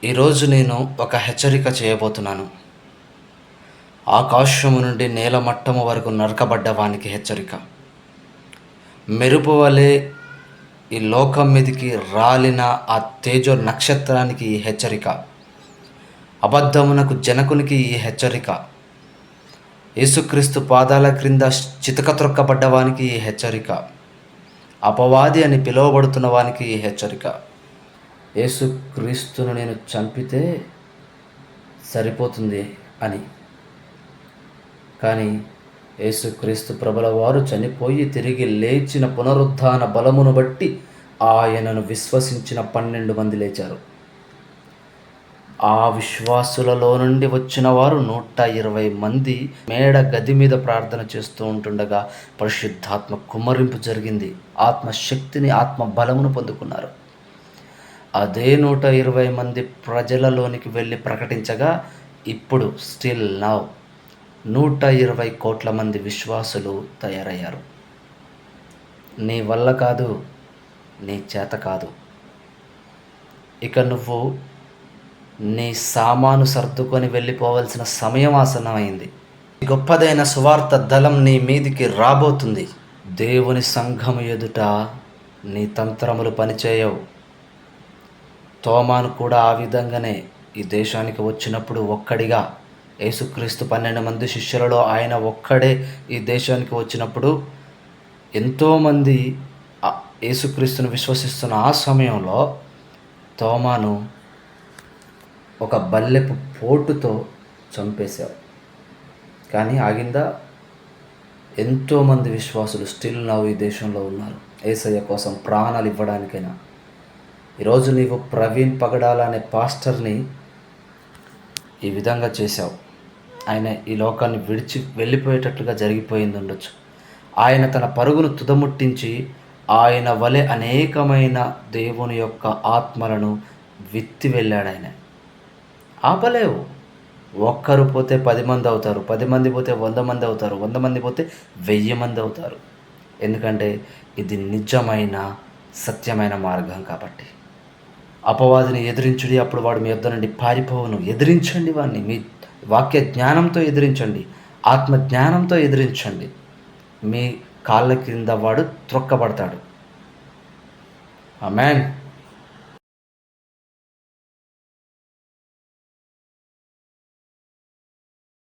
ఈరోజు నేను ఒక హెచ్చరిక చేయబోతున్నాను. ఆకాశము నుండి నేల మట్టము వరకు నరకబడ్డ వానికి హెచ్చరిక. మెరుపు వలె ఈ లోకం మీదికి రాలిన ఆ తేజో నక్షత్రానికి ఈ హెచ్చరిక. అబద్ధమునకు జనకునికి ఈ హెచ్చరిక. యేసుక్రీస్తు పాదాల క్రింద చితక త్రొక్కబడ్డ వానికి ఈ హెచ్చరిక. అపవాది అని పిలువబడుతున్న వానికి ఈ హెచ్చరిక. యేసుక్రీస్తును నేను చంపితే సరిపోతుంది అని, కానీ యేసుక్రీస్తు ప్రభుల వారు చనిపోయి తిరిగి లేచిన పునరుత్థాన బలమును బట్టి ఆయనను విశ్వసించిన 12 మంది లేచారు. ఆ విశ్వాసులలో నుండి వచ్చిన వారు 120 మంది మేడ గది మీద ప్రార్థన చేస్తూ ఉంటుండగా పరిశుద్ధాత్మ కుమ్మరింపు జరిగింది. ఆత్మశక్తిని, ఆత్మ బలమును పొందుకున్నారు. అదే 120 మంది ప్రజలలోనికి వెళ్ళి ప్రకటించగా ఇప్పుడు స్టిల్ నౌ 120 కోట్ల మంది విశ్వాసులు తయారయ్యారు. నీ వల్ల కాదు, నీ చేత కాదు. ఇక నువ్వు నీ సామాను సర్దుకొని వెళ్ళిపోవలసిన సమయం ఆసన్నమైంది. గొప్పదైన సువార్త దళం నీ మీదికి రాబోతుంది. దేవుని సంఘము ఎదుట నీ తంత్రములు పనిచేయవు. తోమాను కూడా ఆ విధంగానే ఈ దేశానికి వచ్చినప్పుడు ఒక్కడిగా, యేసుక్రీస్తు 12 మంది శిష్యులలో ఆయన ఒక్కడే ఈ దేశానికి వచ్చినప్పుడు ఎంతోమంది యేసుక్రీస్తును విశ్వసిస్తున్న ఆ సమయంలో తోమాను ఒక బల్లెపు పోటుతో చంపేశారు. కానీ ఆగిందా? ఎంతోమంది విశ్వాసులు స్టిల్ నౌ ఈ దేశంలో ఉన్నారు, యేసయ్య కోసం ప్రాణాలు ఇవ్వడానికైనా. ఈరోజు నీవు ప్రవీణ్ పగడాల అనే పాస్టర్ని ఈ విధంగా చేశావు. ఆయన ఈ లోకాన్ని విడిచి వెళ్ళిపోయేటట్లుగా జరిగిపోయింది ఉండొచ్చు. ఆయన తన పరుగును తుదముట్టించి ఆయన వలె అనేకమైన దేవుని యొక్క ఆత్మలను విత్తి వెళ్ళాడు. ఆయన ఆపలేవు. ఒక్కరు పోతే 10 మంది అవుతారు, 10 మంది పోతే 100 మంది అవుతారు, 100 మంది పోతే 1000 మంది అవుతారు. ఎందుకంటే ఇది నిజమైన సత్యమైన మార్గం కాబట్టి. అపవాదిని ఎదిరించుడి, అప్పుడు వాడు మీ యొద్ద నుండి పారిపోవును. ఎదిరించండి వాడిని, మీ వాక్య జ్ఞానంతో ఎదిరించండి, ఆత్మ జ్ఞానంతో ఎదిరించండి. మీ కాళ్ళ కింద వాడు త్రొక్కబడతాడు. ఆమేన్.